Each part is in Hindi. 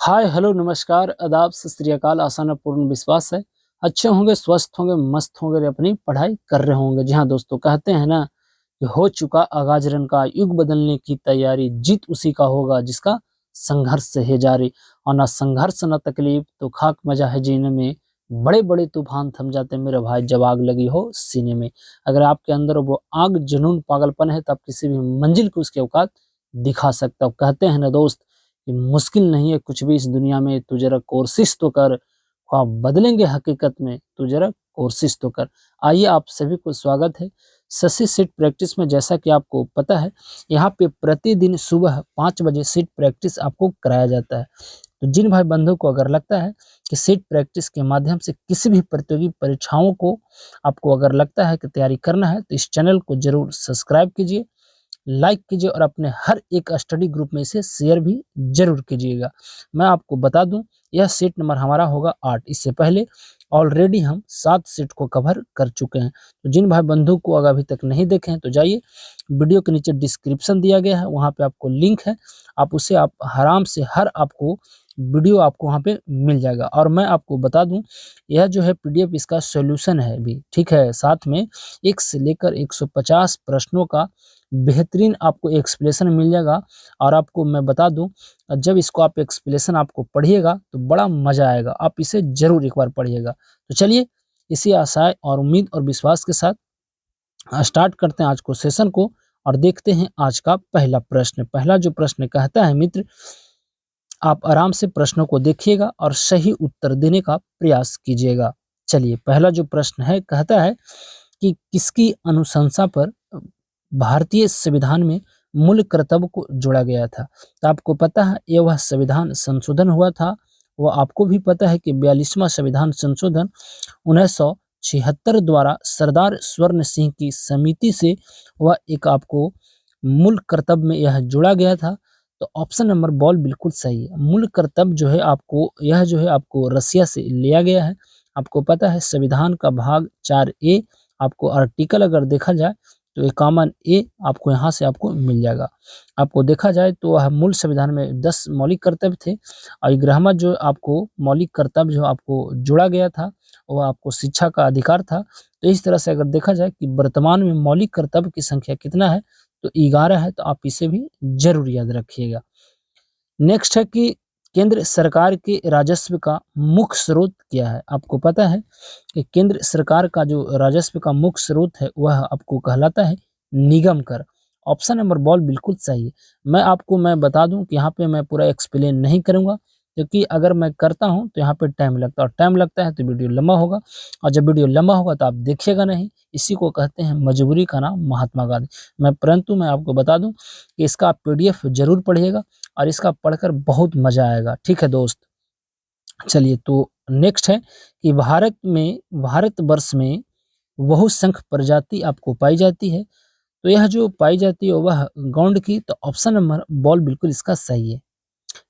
हाय हेलो नमस्कार आदाब सत श्री अकाल। आशा न पूर्ण विश्वास है अच्छे होंगे, स्वस्थ होंगे, मस्त होंगे और अपनी पढ़ाई कर रहे होंगे। जी हाँ दोस्तों, कहते हैं ना कि हो चुका आगाज रन का, युग बदलने की तैयारी, जीत उसी का होगा जिसका संघर्ष है जारी। और ना संघर्ष ना तकलीफ तो खाक मजा है जीने में, बड़े बड़े तूफान थम जाते मेरे भाई जब आग लगी हो सीने में। अगर आपके अंदर वो आग, जुनून, पागलपन है तो आप किसी भी मंजिल को उसके औकात दिखा सकते हो। कहते हैं ना दोस्त कि मुश्किल नहीं है कुछ भी इस दुनिया में, तू जरा कोशिश तो कर, ख्वाब बदलेंगे हकीकत में, तू जरा कोशिश तो कर। आइए आप सभी को स्वागत है शशि सीट प्रैक्टिस में। जैसा कि आपको पता है, यहाँ पे प्रतिदिन सुबह 5 बजे सीट प्रैक्टिस आपको कराया जाता है। तो जिन भाई बंधु को अगर लगता है कि सीट प्रैक्टिस के माध्यम से किसी भी प्रतियोगी परीक्षाओं को आपको अगर लगता है कि तैयारी करना है, तो इस चैनल को जरूर सब्सक्राइब कीजिए, लाइक कीजिए और अपने हर एक स्टडी ग्रुप में इसे शेयर भी जरूर कीजिएगा। मैं आपको बता दूं, यह सीट नंबर हमारा होगा 8। इससे पहले ऑलरेडी हम 7 सीट को कवर कर चुके हैं। तो जिन भाई बंधु को अगर अभी तक नहीं देखे हैं तो जाइए, वीडियो के नीचे डिस्क्रिप्शन दिया गया है, वहाँ पे आपको लिंक है, आप उसे आप आराम से हर आपको वीडियो आपको वहाँ पे मिल जाएगा। और मैं आपको बता दूं, यह जो है पीडीएफ इसका सॉल्यूशन है भी, ठीक है। साथ में 1 से लेकर 150 प्रश्नों का बेहतरीन आपको एक्सप्लेनेशन मिल जाएगा। और आपको मैं बता दूं, जब इसको आप एक्सप्लेनेशन आपको पढ़िएगा तो बड़ा मजा आएगा, आप इसे जरूर एक बार पढ़िएगा। तो चलिए, इसी आशा और उम्मीद और विश्वास के साथ स्टार्ट करते हैं आज को सेशन को और देखते हैं आज का पहला प्रश्न। पहला जो प्रश्न कहता है मित्र, आप आराम से प्रश्नों को देखिएगा और सही उत्तर देने का प्रयास कीजिएगा। चलिए, पहला जो प्रश्न है कहता है कि किसकी अनुशंसा पर भारतीय संविधान में मूल कर्तव्य को जोड़ा गया था। तो आपको पता है ये वह संविधान संशोधन हुआ था। वो आपको भी पता है कि 42वां संविधान संशोधन 1976 द्वारा सरदार स्वर्ण सिंह की समिति से वह एक आपको मूल कर्तव्य में यह जोड़ा गया था। तो ऑप्शन नंबर बॉल बिल्कुल सही है। मूल कर्तव्य जो है आपको, यह जो है आपको रसिया से लिया गया है। आपको पता है संविधान का भाग 4A आपको आर्टिकल अगर देखा जाए तो 51A आपको यहाँ से आपको मिल जाएगा। आपको देखा जाए तो वह मूल संविधान में 10 मौलिक कर्तव्य थे और 11वां जो आपको मौलिक कर्तव्य जो आपको जोड़ा गया था वह आपको शिक्षा का अधिकार था। तो इस तरह से अगर देखा जाए कि वर्तमान में मौलिक कर्तव्य की संख्या कितना है, तो 11 है। तो आप इसे भी जरूर याद रखिएगा। नेक्स्ट है कि केंद्र सरकार के राजस्व का मुख्य स्रोत क्या है। आपको पता है कि केंद्र सरकार का जो राजस्व का मुख्य स्रोत है वह आपको कहलाता है निगम कर। ऑप्शन नंबर बॉल बिल्कुल सही है। मैं बता दूं कि यहाँ पे मैं पूरा एक्सप्लेन नहीं करूंगा, क्योंकि अगर मैं करता हूं तो यहाँ पे टाइम लगता है और टाइम लगता है तो वीडियो लंबा होगा, और जब वीडियो लंबा होगा तो आप देखिएगा नहीं। इसी को कहते हैं मजबूरी का नाम महात्मा गांधी। मैं आपको बता दूं कि इसका आप पीडीएफ जरूर पढ़िएगा और इसका पढ़कर बहुत मजा आएगा, ठीक है दोस्त। चलिए, तो नेक्स्ट है कि भारतवर्ष में बहुसंख्य प्रजाति आपको पाई जाती है। तो यह जो पाई जाती है वह गौंड की। तो ऑप्शन नंबर बॉल बिल्कुल इसका सही है।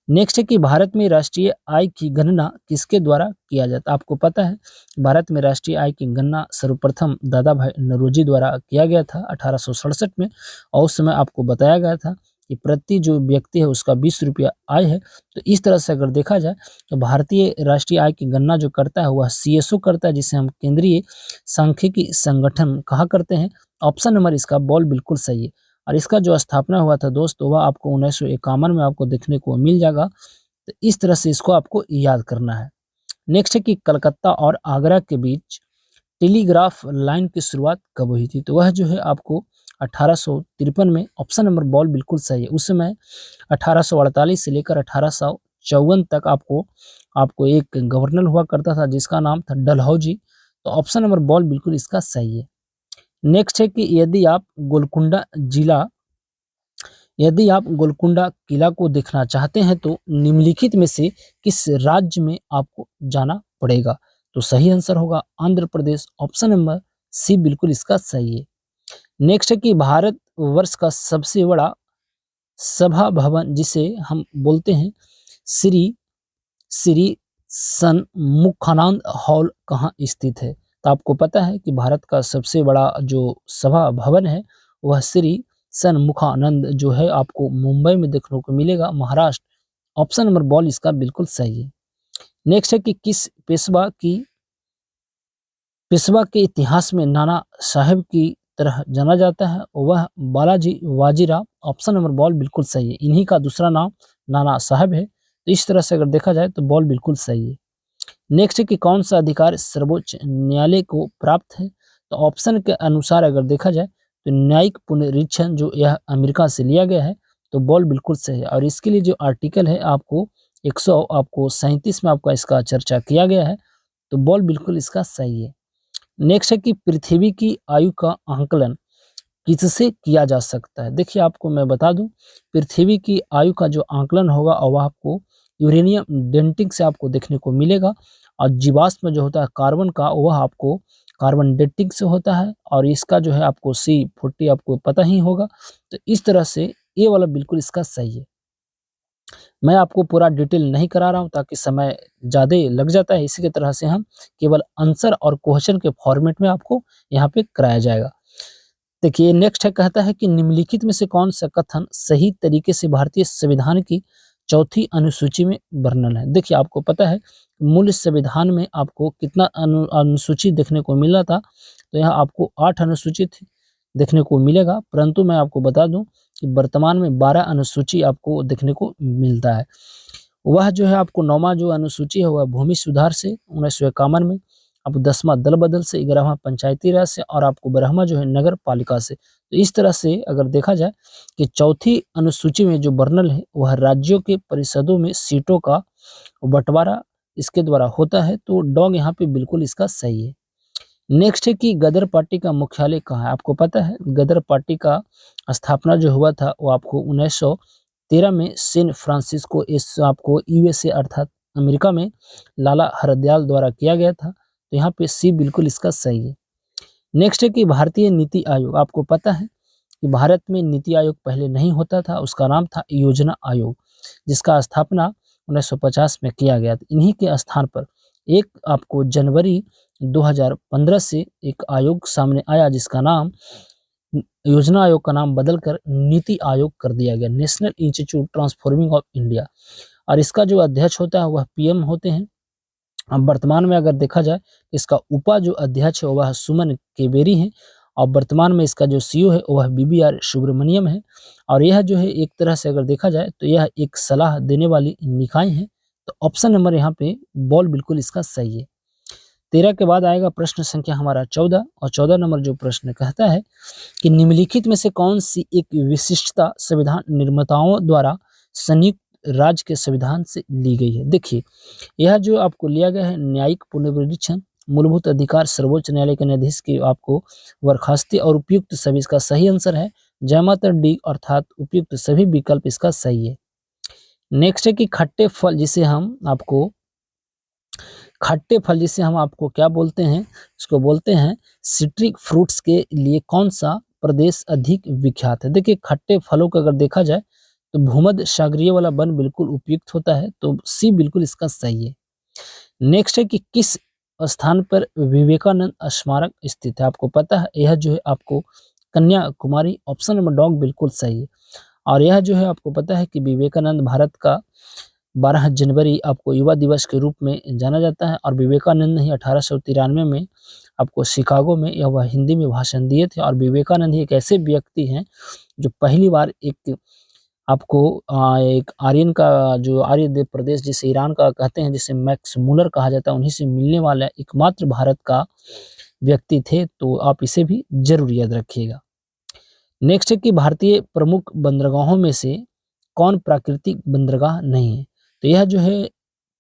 नेक्स्ट है कि भारत में राष्ट्रीय आय की गणना किसके द्वारा किया जाता है। आपको पता है भारत में राष्ट्रीय आय की गणना सर्वप्रथम दादा भाई नौरोजी द्वारा किया गया था 1867 में। और उस समय आपको बताया गया था कि प्रति जो व्यक्ति है उसका 20 रुपया आय है। तो इस तरह से अगर देखा जाए तो भारतीय राष्ट्रीय आय की गणना जो करता है वह सीएसओ करता है, जिसे हम केंद्रीय सांख्यिकी संगठन कहा करते हैं। ऑप्शन नंबर इसका बॉल बिल्कुल सही है। और इसका जो स्थापना हुआ था दोस्तों वह आपको 1951 में आपको देखने को मिल जाएगा। तो इस तरह से इसको आपको याद करना है। नेक्स्ट है कि कलकत्ता और आगरा के बीच टेलीग्राफ लाइन की शुरुआत कब हुई थी। तो वह जो है आपको 1853 में। ऑप्शन नंबर बॉल बिल्कुल सही है। उस समय 1848 से लेकर 1854 तक आपको आपको एक गवर्नर हुआ करता था जिसका नाम था डलहौजी। तो ऑप्शन नंबर बॉल बिल्कुल इसका सही है। नेक्स्ट है कि यदि आप गोलकुंडा किला को देखना चाहते हैं तो निम्नलिखित में से किस राज्य में आपको जाना पड़ेगा। तो सही आंसर होगा Andhra Pradesh. Option number C बिल्कुल इसका सही है। नेक्स्ट है कि भारत वर्ष का सबसे बड़ा सभा भवन जिसे हम बोलते हैं श्री श्री सन्मुखानंद हॉल कहाँ स्थित है। तो आपको पता है कि भारत का सबसे बड़ा जो सभा भवन है वह श्री सन्मुखानंद जो है आपको मुंबई में देखने को मिलेगा, महाराष्ट्र। ऑप्शन नंबर बॉल इसका बिल्कुल सही है। नेक्स्ट है कि किस पेशवा के इतिहास में नाना साहेब की तरह जाना जाता है, वह Balaji Bajirao. Option number ball बिल्कुल सही है। इन्हीं का दूसरा नाम नाना साहब है। तो इस तरह से अगर देखा जाए तो बॉल बिल्कुल सही है। नेक्स्ट है कि कौन सा अधिकार सर्वोच्च न्यायालय को प्राप्त है। तो ऑप्शन के अनुसार अगर देखा जाए तो न्यायिक पुनरीक्षण जो यह अमेरिका से लिया गया है। तो बॉल बिल्कुल सही है। और इसके लिए जो आर्टिकल है आपको 137 में आपका इसका चर्चा किया गया है। तो बॉल बिल्कुल इसका सही है। नेक्स्ट है कि पृथ्वी की आयु का आंकलन किससे किया जा सकता है। देखिए आपको मैं बता दूं, पृथ्वी की आयु का जो आंकलन होगा और वह आपको यूरेनियम डेटिंग से आपको देखने को मिलेगा। और जीवाश्म जो होता है कार्बन का, वह आपको कार्बन डेटिंग से होता है। और इसका जो है आपको C40 आपको पता ही होगा। तो इस तरह से ये वाला बिल्कुल इसका सही है। मैं आपको पूरा डिटेल नहीं करा रहा हूँ ताकि समय ज़्यादा लग जाता है, इसी की तरह से हम केवल आंसर और क्वेश्चन के फॉर्मेट में आपको यहाँ पे कराया जाएगा। देखिए नेक्स्ट है, कहता है कि निम्नलिखित में से कौन सा कथन सही तरीके से भारतीय संविधान की चौथी अनुसूची में वर्णन है। देखिए आपको पता है मूल संविधान में आपको कितना अनुसूची देखने को मिला था। तो यहाँ आपको 8 अनुसूची देखने को मिलेगा, परंतु मैं आपको बता दूं कि वर्तमान में 12 अनुसूची आपको देखने को मिलता है। वह जो है आपको 9वां जो अनुसूची है वह भूमि सुधार से 1951 में, अब 10वां दल बदल से, 11वां पंचायती राज से और आपको 12वां जो है नगर पालिका से। तो इस तरह से अगर देखा जाए कि चौथी अनुसूची में जो वर्णन है वह राज्यों के परिषदों में सीटों का बंटवारा इसके द्वारा होता है। तो डॉग यहाँ पे बिल्कुल इसका सही है। नेक्स्ट है कि गदर पार्टी का मुख्यालय कहाँ है। आपको पता है गदर पार्टी का स्थापना जो हुआ था वो आपको 1913 में सैन फ्रांसिस्को इस आपको USA अर्थात अमेरिका में लाला हरदयाल द्वारा किया गया था। तो यहाँ पे C बिल्कुल इसका सही है। नेक्स्ट है कि भारतीय नीति आयोग। आपको पता है कि भारत में नीति आयोग पहले नहीं होता था, उसका नाम था योजना आयोग, जिसका स्थापना 1950 में किया गया था। इन्हीं के स्थान पर एक आपको जनवरी 2015 से एक आयोग सामने आया जिसका नाम योजना आयोग का नाम बदलकर नीति आयोग कर दिया गया, national institute transforming of India. और इसका जो अध्यक्ष होता है वह PM होते हैं। अब वर्तमान में अगर देखा जाए इसका उपा जो अध्यक्ष है वह सुमन केवेरी है। और वर्तमान में इसका जो CEO है वह BBR सुब्रमण्यम है। और यह जो है एक तरह से अगर देखा जाए तो यह एक सलाह देने वाली निकाय है। तो ऑप्शन नंबर यहाँ पे बॉल बिल्कुल इसका सही है। 13 के बाद आएगा प्रश्न संख्या हमारा 14 और 14 नंबर जो प्रश्न कहता है कि निम्नलिखित में से कौन सी एक विशिष्टता संविधान निर्माताओं द्वारा संयुक्त राज्य के संविधान से ली गई है। देखिए यह जो आपको लिया गया है न्यायिक पुनर्निरीक्षण, मूलभूत अधिकार, सर्वोच्च न्यायालय के न्यायाधीश की आपको बर्खास्ती और उपयुक्त सभी। इसका सही आंसर है जयमात्र D अर्थात उपयुक्त सभी विकल्प इसका सही है। नेक्स्ट है कि खट्टे फल जिसे हम आपको क्या बोलते हैं, इसको बोलते हैं सिट्रिक फ्रूट्स के लिए कौन सा प्रदेश अधिक विख्यात है। देखिए खट्टे फलों का अगर देखा जाए तो भूमध्य सागरीय वाला वन बिल्कुल उपयुक्त होता है। तो C बिल्कुल इसका सही है। नेक्स्ट है कि किस स्थान पर विवेकानंद स्मारक स्थित है। आपको पता है यह जो है आपको कन्याकुमारी। ऑप्शन नंबर डॉग बिल्कुल सही है। और यह जो है आपको पता है कि विवेकानंद भारत का 12 जनवरी आपको युवा दिवस के रूप में जाना जाता है। और विवेकानंद ही 1893 में आपको शिकागो में यह वह हिंदी में भाषण दिए थे। और विवेकानंद ही एक ऐसे व्यक्ति हैं जो पहली बार एक आपको एक आर्यन का जो आर्यद्वीप प्रदेश जिसे ईरान का कहते हैं, जिसे मैक्स मूलर कहा जाता है, उन्हीं से मिलने वाला एकमात्र भारत का व्यक्ति थे। तो आप इसे भी जरूर याद रखिएगा। नेक्स्ट है कि भारतीय प्रमुख बंदरगाहों में से कौन प्राकृतिक बंदरगाह नहीं है। तो यह जो है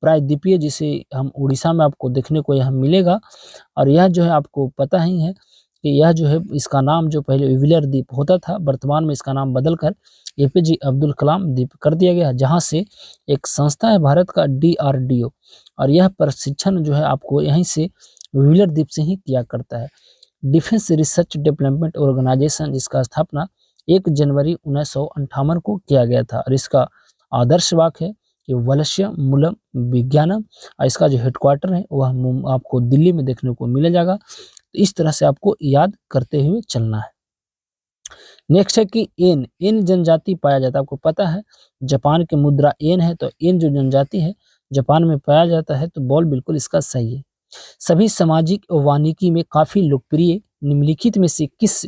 प्रायद्वीपीय, जिसे हम उड़ीसा में आपको देखने को यह मिलेगा। और यह जो है आपको पता ही है कि यह जो है इसका नाम जो पहले व्हीलर द्वीप होता था, वर्तमान में इसका नाम बदलकर APJ अब्दुल कलाम द्वीप कर दिया गया, जहां से एक संस्था है भारत का DRDO। और यह प्रशिक्षण जो है आपको यहीं से व्हीलर द्वीप से ही किया करता है। डिफेंस रिसर्च डेवलपमेंट ऑर्गेनाइजेशन, जिसका स्थापना 1 जनवरी 1958 को किया गया था। और इसका आदर्श वाक्य है कि वलस्य मूलम विज्ञानम। और इसका जो हेडक्वार्टर है वह आपको दिल्ली में देखने को मिल जाएगा। तो इस तरह से आपको याद करते हुए चलना है। नेक्स्ट है कि एन, एन जनजाति पाया जाता है। आपको पता है जापान की मुद्रा एन है, तो एन जो जनजाति है जापान में पाया जाता है, तो बॉल बिल्कुल इसका सही है। सभी सामाजिक वानिकी में काफी लोकप्रिय निम्नलिखित में से किस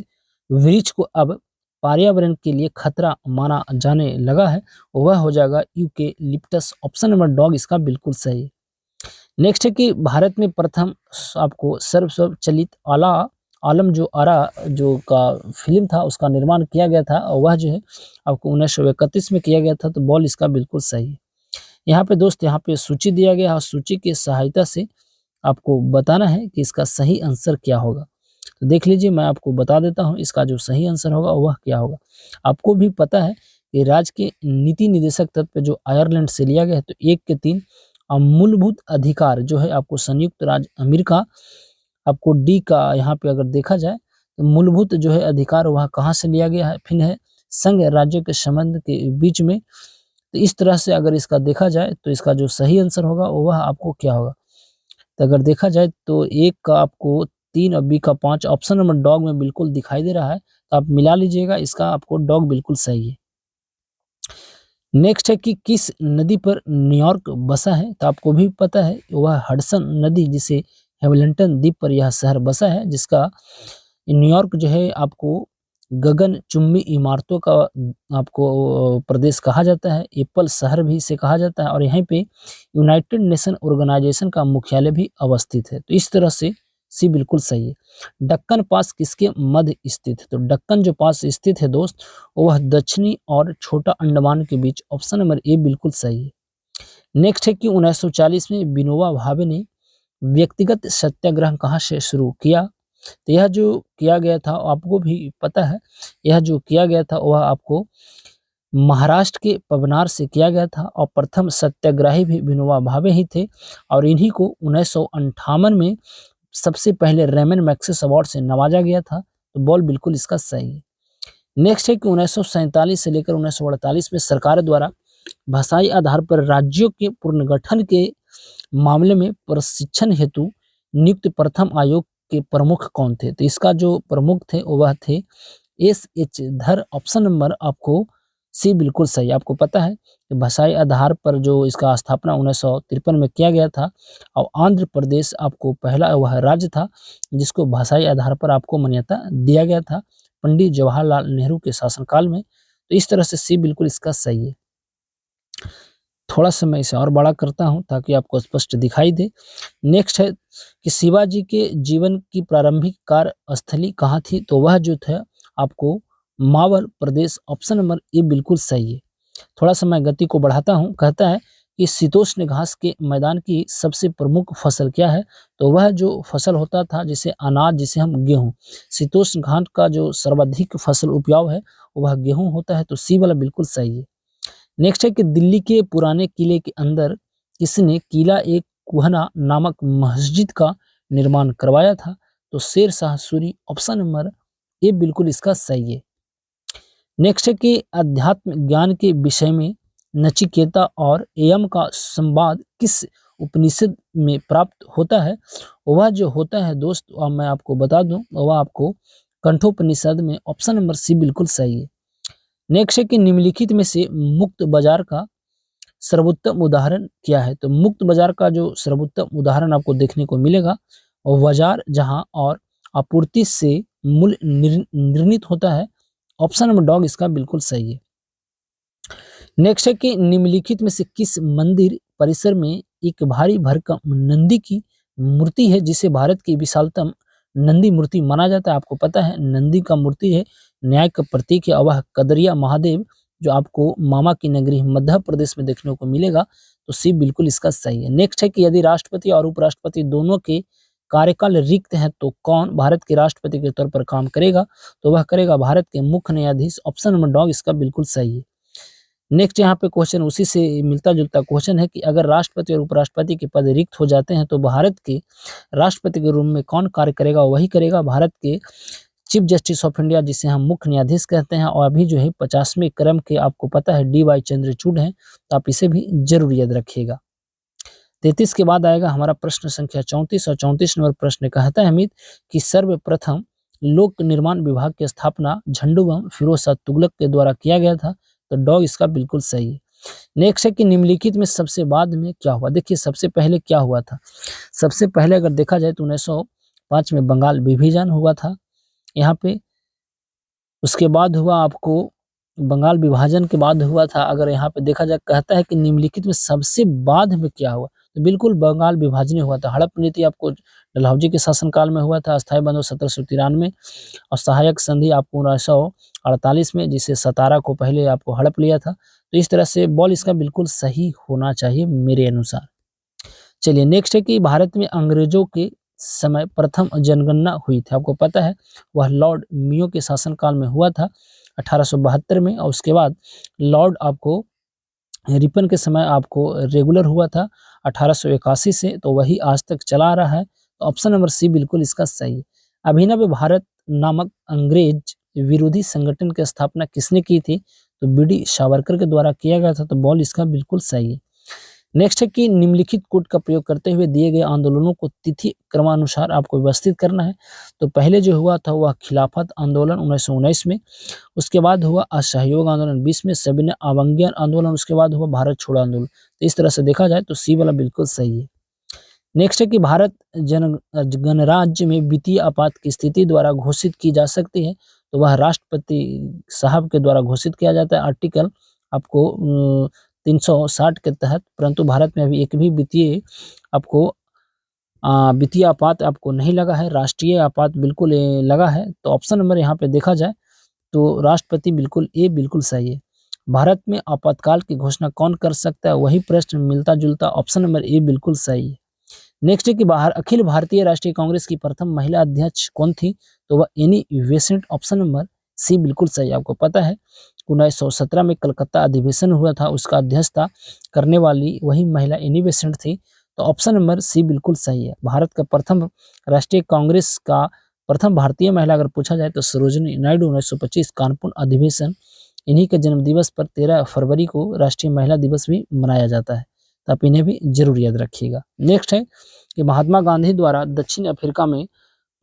वृक्ष को अब पर्यावरण के लिए खतरा माना जाने लगा है, वह हो जाएगा यूकेलिप्टस। ऑप्शन नंबर डॉग इसका बिल्कुल सही है। नेक्स्ट है कि भारत में प्रथम आपको सर्वचलित आला आलम जो आरा जो का फिल्म था उसका निर्माण किया गया था, और वह जो है आपको 1931 में किया गया था, तो बॉल इसका बिल्कुल सही है। यहाँ पे दोस्त यहाँ पे सूची दिया गया है, और सूची की सहायता से आपको बताना है कि इसका सही आंसर क्या होगा। तो देख लीजिए, मैं आपको बता देता हूँ इसका जो सही आंसर होगा वह क्या होगा। आपको भी पता है कि राज्य के नीति निदेशक तत्व पे जो आयरलैंड से लिया गया है, तो 1 के 3 मूलभूत अधिकार जो है आपको संयुक्त राज्य अमेरिका, आपको डी का यहाँ पे अगर देखा जाए तो मूलभूत जो है अधिकार वह कहाँ से लिया गया है, फिर है संघ राज्यों के संबंध के बीच में। तो इस तरह से अगर इसका देखा जाए तो इसका जो सही आंसर होगा वह आपको क्या होगा। तो अगर देखा जाए तो 1 का आपको 3 और बी का 5, ऑप्शन नंबर डॉग में बिल्कुल दिखाई दे रहा है, तो आप मिला लीजिएगा, इसका आपको डॉग बिल्कुल सही है। नेक्स्ट है कि किस नदी पर न्यूयॉर्क बसा है, तो आपको भी पता है वह हडसन नदी, जिसे हैमिल्टन द्वीप पर यह शहर बसा है, जिसका न्यूयॉर्क जो है आपको गगनचुंबी इमारतों का आपको प्रदेश कहा जाता है, एप्पल शहर भी इसे कहा जाता है, और यहीं पे यूनाइटेड नेशन ऑर्गेनाइजेशन का मुख्यालय भी अवस्थित है। तो इस तरह से सी बिल्कुल सही है। दक्कन पास किसके मध्य स्थित है, तो दक्कन जो पास स्थित है दोस्त वह दक्षिणी और छोटा अंडमान के बीच, ऑप्शन नंबर ए बिल्कुल सही है। नेक्स्ट है कि 1940 में विनोबा भावे ने व्यक्तिगत सत्याग्रह कहाँ से शुरू किया, तो यह जो किया गया था आपको भी पता है, यह जो किया गया था वह आपको महाराष्ट्र के पवनार से किया गया था, और प्रथम सत्याग्रही भी विनोबा भावे ही थे, और इन्हीं को 1958 में सबसे पहले रेमन मैग्सेसे अवार्ड से नवाजा गया था। तो बॉल बिल्कुल इसका सही है। नेक्स्ट है कि 1947 से लेकर 1948 में सरकार द्वारा भाषाई आधार पर राज्यों के पुनर्गठन के मामले में प्रशिक्षण हेतु नियुक्त प्रथम आयोग के प्रमुख कौन थे, तो इसका जो प्रमुख थे वह थे एस.एच. धर। ऑप्शन नंबर आपको सी बिल्कुल सही। आपको पता है कि भाषाई आधार पर जो इसका स्थापना 1953 में किया गया था, और आंध्र प्रदेश आपको पहला वह राज्य था जिसको भाषाई आधार पर आपको मान्यता दिया गया था पंडित जवाहरलाल नेहरू के शासनकाल में। तो इस तरह से सी बिल्कुल इसका सही है। थोड़ा सा मैं इसे और बड़ा करता हूं ताकि आपको स्पष्ट दिखाई दे। नेक्स्ट है कि शिवाजी के जीवन की प्रारंभिक कार्यस्थली कहाँ थी, तो वह जो था आपको मावल प्रदेश, ऑप्शन नंबर ए बिल्कुल सही है। थोड़ा सा मैं गति को बढ़ाता हूँ। कहता है कि शीतोष्ण घास के मैदान की सबसे प्रमुख फसल क्या है, तो वह जो फसल होता था जिसे अनाज, जिसे हम गेहूं, शीतोष्ण घास का जो सर्वाधिक फसल उपजाऊ है वह गेहूं होता है, तो सी वाला बिल्कुल सही है। नेक्स्ट है कि दिल्ली के पुराने किले के अंदर किसने किला एक कुहना नामक मस्जिद का निर्माण करवाया था, तो Sher Shah Suri, option number A बिल्कुल इसका सही है। नेक्स्ट है कि अध्यात्म ज्ञान के विषय में नचिकेता और एयम का संवाद किस उपनिषद में प्राप्त होता है, वह जो होता है दोस्त, अब मैं आपको बता दूं, वह आपको कंठोपनिषद में, ऑप्शन नंबर सी बिल्कुल सही है। नेक्स्ट है कि निम्नलिखित में से मुक्त बाजार का सर्वोत्तम उदाहरण क्या है, तो मुक्त बाजार का जो सर्वोत्तम उदाहरण आपको देखने को मिलेगा वो बाजार जहां और आपूर्ति से मूल्य निर्णीत होता है, ऑप्शन नंबर डॉग इसका बिल्कुल सही है। नेक्स्ट है कि निम्नलिखित में से किस मंदिर परिसर में एक भारी भरकम नंदी की मूर्ति है जिसे भारत की विशालतम नंदी मूर्ति माना जाता है। आपको पता है नंदी का मूर्ति है, न्याय का प्रतीक है, और वह कदरिया महादेव जो आपको मामा की नगरी मध्य प्रदेश में देखने को मिलेगा, तो सी बिल्कुल इसका सही है। नेक्स्ट है कि यदि राष्ट्रपति और उपराष्ट्रपति दोनों के कार्यकाल रिक्त हैं तो कौन भारत के राष्ट्रपति के तौर पर काम करेगा, तो वह करेगा भारत के मुख्य न्यायाधीश, ऑप्शन नंबर डॉग इसका बिल्कुल सही है। नेक्स्ट यहाँ पे क्वेश्चन उसी से मिलता जुलता क्वेश्चन है कि अगर राष्ट्रपति और उपराष्ट्रपति के पद रिक्त हो जाते हैं तो भारत के राष्ट्रपति के रूप में कौन कार्य करेगा, वही करेगा भारत के चीफ जस्टिस ऑफ इंडिया, जिसे हम मुख्य न्यायाधीश कहते हैं, और अभी जो है 50वें क्रम के आपको पता है डी.वाई. चंद्रचूड़ हैं, तो आप इसे भी जरूर याद रखिएगा। 33 के बाद आएगा हमारा प्रश्न संख्या 34, और 34 नंबर प्रश्न कहता है अमित कि सर्वप्रथम लोक निर्माण विभाग की स्थापना झंडू बम फिरोज शाह तुगलक के द्वारा किया गया था, तो डॉग इसका बिल्कुल सही है। नेक्स्ट है कि निम्नलिखित में सबसे बाद में क्या हुआ। देखिए सबसे पहले क्या हुआ था, सबसे पहले अगर देखा जाए तो 1905 में बंगाल विभाजन हुआ था यहाँ पे। उसके बाद हुआ आपको बंगाल विभाजन के बाद हुआ था, अगर यहाँ पे देखा जाए कहता है कि निम्नलिखित में सबसे बाद में क्या हुआ, तो बिल्कुल बंगाल विभाजन हुआ था। हड़प नीति आपको डलहौजी के शासनकाल में हुआ था, अस्थायी बंधु 1793 और सहायक संधि आपको 1948 में, जिसे सतारा को पहले आपको हड़प लिया था। तो इस तरह से बॉल इसका बिल्कुल सही होना चाहिए मेरे अनुसार। चलिए नेक्स्ट है कि भारत में अंग्रेजों के समय प्रथम जनगणना हुई थी, आपको पता है वह लॉर्ड मियो के शासनकाल में हुआ था 1872 में, और उसके बाद लॉर्ड आपको रिपन के समय आपको रेगुलर हुआ था 1881 से, तो वही आज तक चला आ रहा है। तो ऑप्शन नंबर सी बिल्कुल इसका सही है। अभिनव भारत नामक अंग्रेज विरोधी संगठन की स्थापना किसने की थी, तो बी.डी. सावरकर के द्वारा किया गया था, तो बॉल इसका बिल्कुल सही है। नेक्स्ट है कि निम्नलिखित कोड का प्रयोग करते हुए दिए गए आंदोलनों को तिथि क्रमानुसार आपको व्यवस्थित करना है। तो पहले जो हुआ था वह खिलाफत आंदोलन 1919 में, उसके बाद हुआ असहयोग आंदोलन 20 में, सविनय अवज्ञा आंदोलन, उसके बाद हुआ भारत छोड़ो आंदोलन। तो इस तरह से देखा जाए तो सी वाला बिल्कुल सही है। नेक्स्ट है कि भारत गणराज्य में वित्तीय आपात की स्थिति द्वारा घोषित की जा सकती है, तो वह राष्ट्रपति साहब के द्वारा घोषित किया जाता है आर्टिकल आपको 360 के तहत। परंतु भारत में अभी एक भी वित्तीय आपात आपको नहीं लगा है, राष्ट्रीय आपात बिल्कुल लगा है। तो ऑप्शन नंबर यहाँ पे देखा जाए तो राष्ट्रपति बिल्कुल ए बिल्कुल सही है। भारत में आपातकाल की घोषणा कौन कर सकता है, वही प्रश्न मिलता जुलता, ऑप्शन नंबर ए बिल्कुल सही है। नेक्स्ट है कि अखिल भारतीय राष्ट्रीय कांग्रेस की प्रथम महिला अध्यक्ष कौन थी, तो वह Annie Besant, option number C बिल्कुल सही। आपको पता है 1917 में कलकत्ता अधिवेशन हुआ था, उसका अध्यक्षता करने वाली वही महिला एनी बेसेंट थी, तो ऑप्शन नंबर सी बिल्कुल सही है। भारत का प्रथम राष्ट्रीय कांग्रेस का प्रथम भारतीय महिला अगर पूछा जाए तो सरोजिनी नायडू। 1925 कानपुर अधिवेशन, इन्हीं के जन्म दिवस पर 13 फरवरी को राष्ट्रीय महिला दिवस भी मनाया जाता है, तो आप इन्हें भी जरूर याद रखिएगा। नेक्स्ट है कि महात्मा गांधी द्वारा दक्षिण अफ्रीका में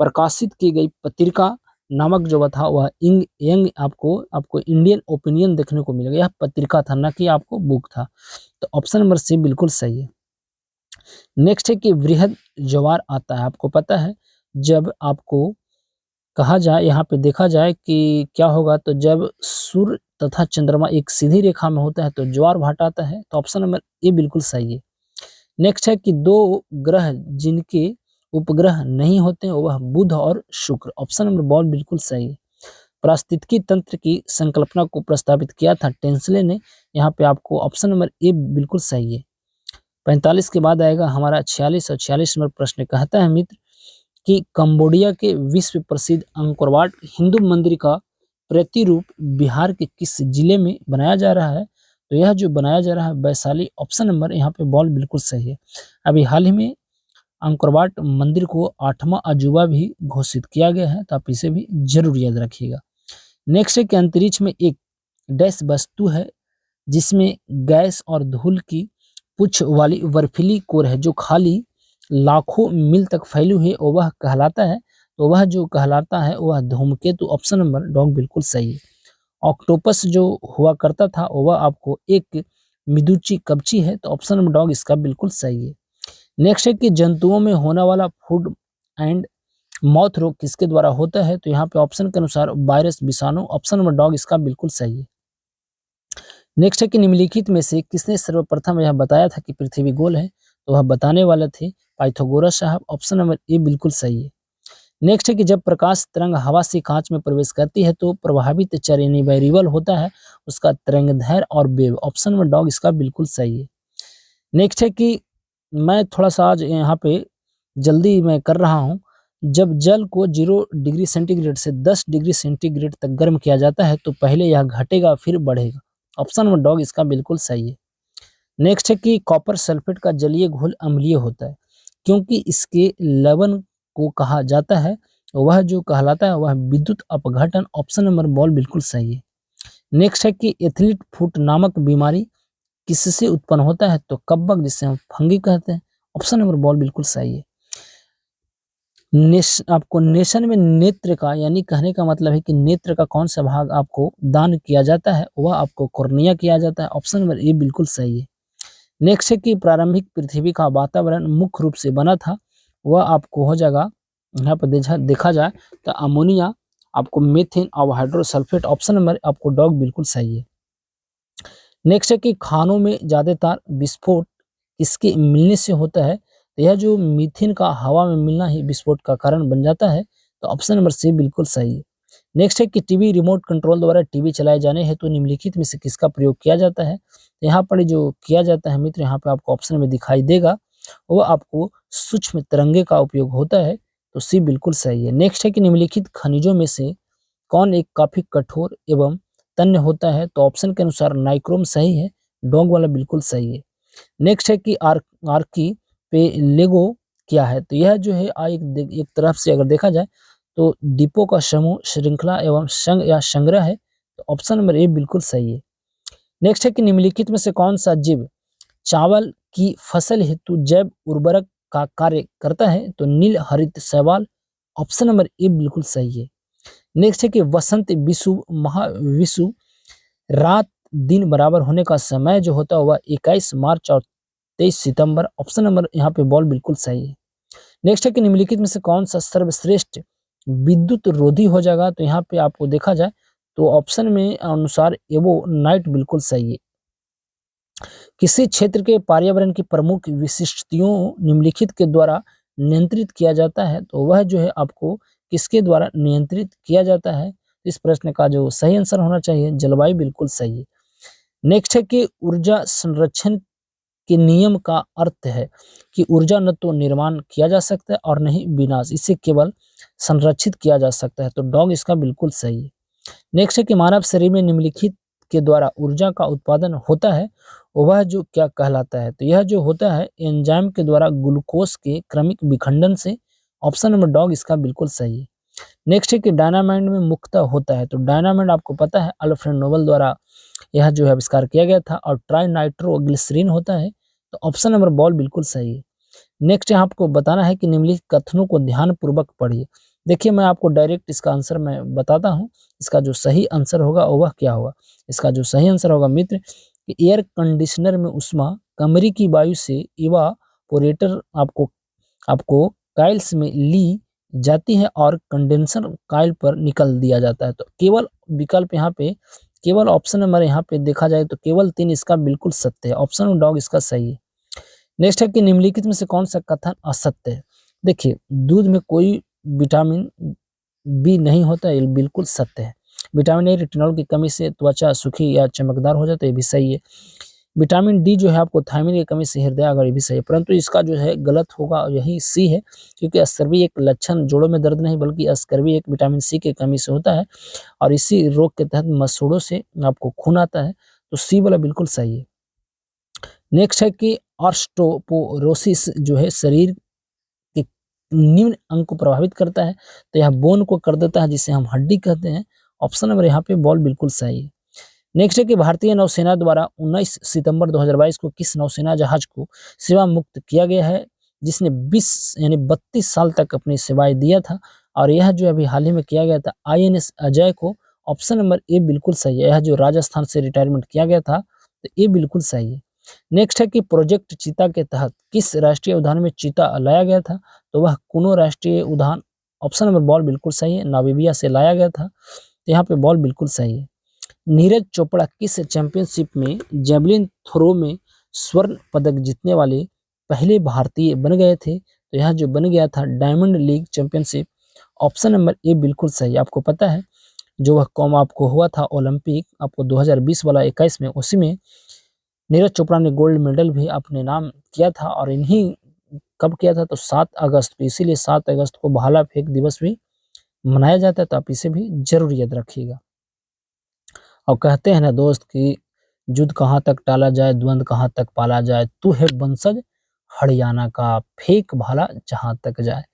प्रकाशित की गई पत्रिका नामक जो था वह यंग आपको इंडियन ओपिनियन देखने को मिलेगा। यह पत्रिका था, ना कि आपको बुक था, तो ऑप्शन नंबर सी बिल्कुल सही है। नेक्स्ट है कि वृहद ज्वार आता है, आपको पता है जब आपको कहा जाए यहाँ पे देखा जाए कि क्या होगा, तो जब सूर्य तथा चंद्रमा एक सीधी रेखा में होता है तो ज्वार भाट आता है, तो ऑप्शन नंबर ए बिल्कुल सही है। नेक्स्ट है कि दो ग्रह जिनके उपग्रह नहीं होते वह बुध और शुक्र, ऑप्शन नंबर बॉल बिल्कुल सही है। पारिस्थितिकी तंत्र की संकल्पना को प्रस्तावित किया था टेंसले ने, यहाँ पे आपको ऑप्शन नंबर ए बिल्कुल सही है। 45 के बाद आएगा हमारा 46 और 46 नंबर प्रश्न कहता है मित्र कि कंबोडिया के विश्व प्रसिद्ध अंकोर वाट हिंदू मंदिर का प्रतिरूप बिहार के किस जिले में बनाया जा रहा है, तो यह जो बनाया जा रहा है वैशाली, ऑप्शन नंबर यहाँ पे बॉल बिल्कुल सही है। अभी हाल ही में अंकोर वाट मंदिर को 8वां अजूबा भी घोषित किया गया है, तो आप इसे भी जरूर याद रखिएगा। नेक्स्ट है कि अंतरिक्ष में एक डैश वस्तु है जिसमें गैस और धूल की पुच्छ वाली बर्फीली कोर है जो खाली लाखों मील तक फैली हुई है, और वह कहलाता है, तो वह जो कहलाता है वह धूमकेतु, ऑप्शन नंबर डॉग बिल्कुल सही है। ऑक्टोपस जो हुआ करता था वह आपको एक मिदुची कवची है, तो ऑप्शन नंबर डॉग इसका बिल्कुल सही है। नेक्स्ट है कि जंतुओं में होने वाला फूड एंड माउथ रोग किसके द्वारा होता है, तो यहाँ पे ऑप्शन के अनुसार वायरस, विषाणु, ऑप्शन नंबर डॉग इसका बिल्कुल सही है। नेक्स्ट है कि निम्नलिखित में से किसने सर्वप्रथम यह बताया था कि पृथ्वी गोल है, तो वह बताने वाले थे पाइथागोरस साहब, ऑप्शन नंबर ए बिल्कुल सही है। नेक्स्ट है कि जब प्रकाश तरंग हवा से कांच में प्रवेश करती है तो प्रभावित चर यानी वेरिएबल होता है उसका तरंगदैर्घ्य और वेव, ऑप्शन नंबर डॉग इसका बिल्कुल सही है। नेक्स्ट है कि मैं थोड़ा सा आज यहाँ पे जल्दी मैं कर रहा हूँ, जब जल को 0 डिग्री सेंटीग्रेड से 10 डिग्री सेंटीग्रेड तक गर्म किया जाता है तो पहले यह घटेगा फिर बढ़ेगा, ऑप्शन नंबर डॉग इसका बिल्कुल सही है। नेक्स्ट है कि कॉपर सल्फेट का जलीय घोल अम्लीय होता है क्योंकि इसके लवण को कहा जाता है, वह जो कहलाता है वह विद्युत अपघटन, ऑप्शन नंबर बॉल बिल्कुल सही है। नेक्स्ट है कि एथलीट फुट नामक बीमारी किससे उत्पन्न होता है, तो कब्बक जिसे हम फंगी कहते हैं, ऑप्शन नंबर बॉल बिल्कुल सही है। आपको नेशन में नेत्र का, यानी कहने का मतलब है कि नेत्र का कौन सा भाग आपको दान किया जाता है, वह आपको कॉर्निया किया जाता है। ऑप्शन नंबर ए बिल्कुल सही है। नेक्स्ट है कि प्रारंभिक पृथ्वी का वातावरण मुख्य रूप से बना था, वह आपको हो जाएगा, यहाँ पर देखा जाए तो अमोनिया, आपको मीथेन और हाइड्रोसल्फेट। ऑप्शन नंबर आपको डॉग बिल्कुल सही है। नेक्स्ट है कि खानों में ज़्यादातर विस्फोट किसके मिलने से होता है, तो यह जो मीथेन का हवा में मिलना ही विस्फोट का कारण बन जाता है। तो ऑप्शन नंबर सी बिल्कुल सही है। नेक्स्ट है कि टीवी रिमोट कंट्रोल द्वारा टीवी चलाए जाने हेतु निम्नलिखित में से किसका प्रयोग किया जाता है। तो यहाँ पर जो किया जाता है मित्र, यहाँ पे आपको ऑप्शन में दिखाई देगा, वो आपको सूक्ष्म तरंगे का उपयोग होता है। तो सी बिल्कुल सही है। नेक्स्ट है कि निम्नलिखित खनिजों में से कौन एक काफी कठोर एवं तन्य होता है, तो ऑप्शन के अनुसार नाइक्रोम सही है, डॉग वाला बिल्कुल सही है। नेक्स्ट है कि आर्की पे लेगो क्या है, तो यह जो है एक तरफ से अगर देखा जाए तो डिपो का समूह, श्रृंखला एवं संघ या संग्रह है। तो ऑप्शन नंबर ए बिल्कुल सही है। नेक्स्ट है कि निम्नलिखित में से कौन सा जीव चावल की फसल हेतु जैव उर्वरक का कार्य करता है, तो नील हरित शैवाल। ऑप्शन नंबर ए बिल्कुल सही है। नेक्स्ट है कि वसंत विषुव महाविषुव रात दिन बराबर होने का समय जो होता है वह 21 मार्च और 23 सितंबर। ऑप्शन नंबर यहाँ पे बॉल बिल्कुल सही है। नेक्स्ट है कि निम्नलिखित में से कौन सा सर्वश्रेष्ठ विद्युत रोधी हो जाएगा, तो यहाँ पे आपको देखा जाए तो ऑप्शन में अनुसार एवो नाइट बिल्कुल सही है। किसी क्षेत्र के पर्यावरण की प्रमुख विशिष्टताओं निम्नलिखित के द्वारा नियंत्रित किया जाता है, तो वह जो है आपको किसके द्वारा नियंत्रित किया जाता है। इस प्रश्न का जो सही आंसर होना चाहिए जलवायु बिल्कुल सही है। नेक्स्ट है कि ऊर्जा संरक्षण के नियम का अर्थ है कि ऊर्जा न तो निर्माण किया जा सकता है और नहीं विनाश, इसे केवल संरक्षित किया जा सकता है। तो डॉग इसका बिल्कुल सही है। नेक्स्ट है कि मानव शरीर में निम्नलिखित के द्वारा ऊर्जा का उत्पादन होता है, वह जो क्या कहलाता है, तो यह जो होता है एंजाइम के द्वारा ग्लूकोज के क्रमिक विखंडन से। ऑप्शन नंबर डॉग इसका बिल्कुल सही है। नेक्स्ट है कि डायनामाइट में मुख्यतः होता है, तो डायनामाइट आपको पता है अल्फ्रेड नोबेल द्वारा यह जो है आविष्कार किया गया था, और ट्राई नाइट्रोग्लिसरीन होता है। तो ऑप्शन नंबर बॉल बिल्कुल सही है। नेक्स्ट यहाँ आपको बताना है कि निम्नलिखित कथनों को ध्यानपूर्वक पढ़िए। देखिए मैं आपको डायरेक्ट इसका आंसर मैं बताता हूँ, इसका जो सही आंसर होगा वह क्या होगा। इसका जो सही आंसर होगा मित्र कि एयर कंडीशनर में उष्मा कमरे की वायु से इवापोरेटर आपको आपको काइल्स में ली जाती है और कंडेंसर काइल पर निकल दिया जाता है। तो केवल विकल्प यहाँ पे, केवल ऑप्शन नंबर यहाँ पे देखा जाए तो केवल 3 इसका बिल्कुल सत्य है। ऑप्शन डॉग इसका सही है। नेक्स्ट है कि निम्नलिखित में से कौन सा कथन असत्य है। देखिए दूध में कोई विटामिन बी नहीं होता, ये बिल्कुल सत्य है। विटामिन ए रेटिनॉल की कमी से त्वचा सूखी या चमकदार हो जाता है, ये भी सही है। विटामिन डी जो है आपको थायमिन की कमी से हृदय अगर, ये भी सही है। परंतु इसका जो है गलत होगा यही सी है, क्योंकि स्कर्वी एक लक्षण जोड़ों में दर्द नहीं बल्कि स्कर्वी एक विटामिन सी की कमी से होता है, और इसी रोग के तहत मसूड़ों से आपको खून आता है। तो सी वाला बिल्कुल सही है। नेक्स्ट है कि ऑस्टोपोरोसिस जो है शरीर के निम्न अंग को प्रभावित करता है, तो यह बोन को कर देता है जिसे हम हड्डी कहते हैं। ऑप्शन नंबर यहाँ पे बॉल बिल्कुल सही है। नेक्स्ट है कि भारतीय नौसेना द्वारा 19 सितंबर 2022 को किस नौसेना जहाज को सेवा मुक्त किया गया है, जिसने 20 यानी 32 साल तक अपनी सेवाएं दिया था, और यह जो अभी हाल ही में किया गया था INS अजय को। ऑप्शन नंबर ए बिल्कुल सही है। यह जो राजस्थान से रिटायरमेंट किया गया था, तो ये बिल्कुल सही है। नेक्स्ट है कि प्रोजेक्ट चीता के तहत किस राष्ट्रीय उद्यान में चीता लाया गया था, तो वह कुनो राष्ट्रीय उद्यान। ऑप्शन नंबर बॉल बिल्कुल सही है, नामीबिया से लाया गया था। तो यहाँ पे बॉल बिल्कुल सही है। नीरज चोपड़ा किस चैंपियनशिप में जेवलिन थ्रो में स्वर्ण पदक जीतने वाले पहले भारतीय बन गए थे, तो यह जो बन गया था diamond league championship. Option number A बिल्कुल सही। आपको पता है जो वह कॉम आपको हुआ था ओलंपिक आपको 2020 वाला 21 में, उसी में नीरज चोपड़ा ने गोल्ड मेडल भी अपने नाम किया था, और इन्हीं कब किया था, तो 7 अगस्त को। इसीलिए 7 अगस्त को भाला फेंक दिवस भी मनाया जाता है, तो आप इसे भी जरूर याद रखिएगा। और कहते हैं ना दोस्त कि युद्ध कहाँ तक टाला जाए, द्वंद्व कहाँ तक पाला जाए, तू है वंशज हरियाणा का, फेंक भाला जहां तक जाए।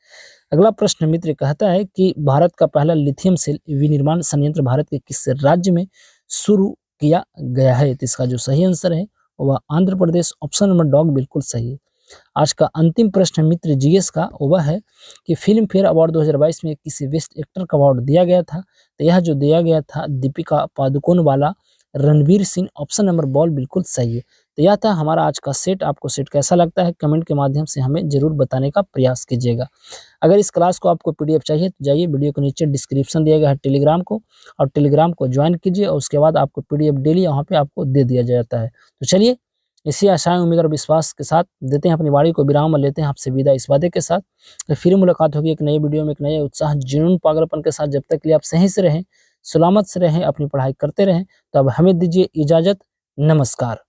अगला प्रश्न मित्र कहता है कि भारत का पहला लिथियम सेल विनिर्माण संयंत्र भारत के किस राज्य में शुरू किया गया है, तो इसका जो सही आंसर है वह Andhra Pradesh. Option number dog बिल्कुल सही है। आज का अंतिम प्रश्न मित्र जीएस का वह है कि फिल्म फेयर अवार्ड 2022 में किसी बेस्ट एक्टर का अवार्ड दिया गया था, तो यह जो दिया गया था दीपिका पादुकोण वाला Ranveer Singh, option number ball बिल्कुल सही है। तो यह था हमारा आज का सेट। आपको सेट कैसा लगता है कमेंट के माध्यम से हमें जरूर बताने का प्रयास कीजिएगा। अगर इस क्लास को आपको पीडीएफ चाहिए तो जाइए वीडियो के नीचे डिस्क्रिप्शन दिया गया है टेलीग्राम को, और टेलीग्राम को ज्वाइन कीजिए और उसके बाद आपको पीडीएफ डेली यहाँ पे आपको दे दिया जाता है। तो चलिए इसी आशाएं उम्मीद और विश्वास के साथ देते हैं अपनी वाणी को विराम और लेते हैं आपसे विदा इस वादे के साथ कि फिर मुलाकात होगी एक नई वीडियो में एक नए उत्साह जुनून पागलपन के साथ। जब तक के लिए आप सही से रहें, सलामत से रहें, अपनी पढ़ाई करते रहें। तो अब हमें दीजिए इजाजत। नमस्कार।